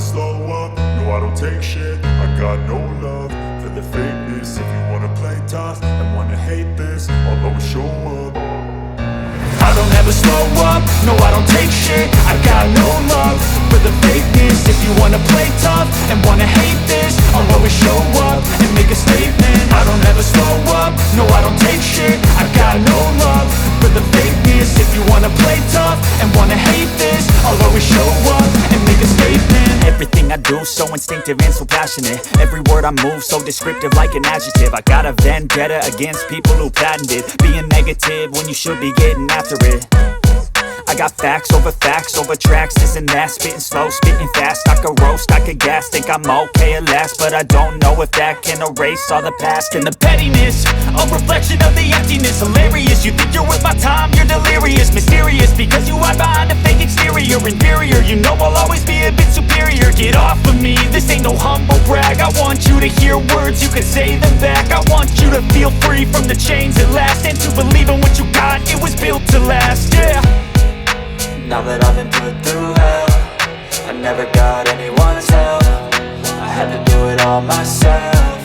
slow up, no I don't take shit. I got no love for the fakeness. If you wanna play tough and wanna hate this, I'll always show up. I don't ever slow up, no I don't take shit. I got no love for the fakeness. If you wanna play tough and wanna hate this, I'll always show up and make a statement. I don't ever slow up, no I don't take shit. I got no love for the fakeness. If you wanna play tough and wanna hate this, I'll always show up and make a statement. Everything I do so instinctive and so passionate. Every word I move so descriptive like an adjective. I got a vendetta against people who patented being negative when you should be getting after it. I got facts over tracks, this and that. Spitting slow, spitting fast, I could roast, I could gas. Think I'm okay at last, but I don't know if that can erase all the past. And the pettiness, a reflection of the emptiness. Hilarious, you think you're worth my time, you're delirious. Mysterious, because you hide behind a fake exterior. Inferior, you know I'll always be a bit superior. Get off of me, this ain't no humble brag. I want you to hear words, you can say them back. I want you to feel free from the chains at last, and to believe in what you got, it was built to last, yeah. Now that I've been put through hell, I never got anyone's help. I had to do it all myself.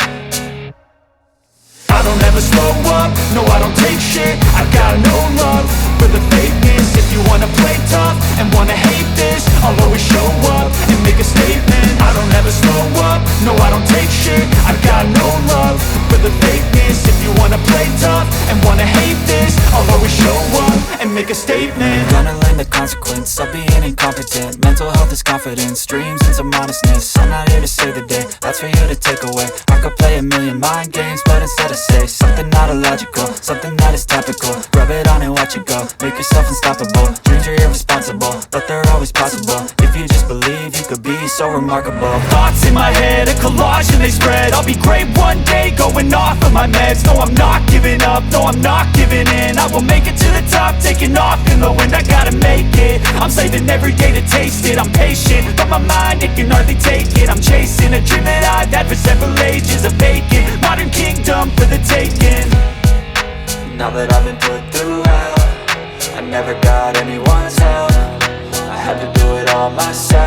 I don't ever slow up, no I don't take shit. I got no love for the fakeness. If you wanna play tough and wanna hate this, I'll always show up and make a statement. I don't ever slow up, no I don't take shit. I got no love for the fakeness. If you wanna play tough and wanna hate this, I'll always show up and make a statement. Gonna learn the consequence of being incompetent. Mental health is confidence, dreams and some honestness. I'm not here to save the day, that's for you to take away. I could play a million mind games, but instead I say something not illogical, something that is topical. Rub it on and watch it go, make yourself unstoppable. Dreams are irresponsible, but they're always possible. If you just believe, you could be so remarkable. Thoughts in my head, a collage and they spread. I'll be great one day, going off of my meds. No, I'm not giving up, no, I'm not giving in. I will make it to the top, taking off in the wind. I gotta make it, I'm saving every day to taste it. I'm patient, but my mind, it can hardly take it. I'm chasing a dream that I've had for several ages. A vacant, modern kingdom for the taking. Now that I've been put through hell, I never got anyone's help. I had to do it all myself.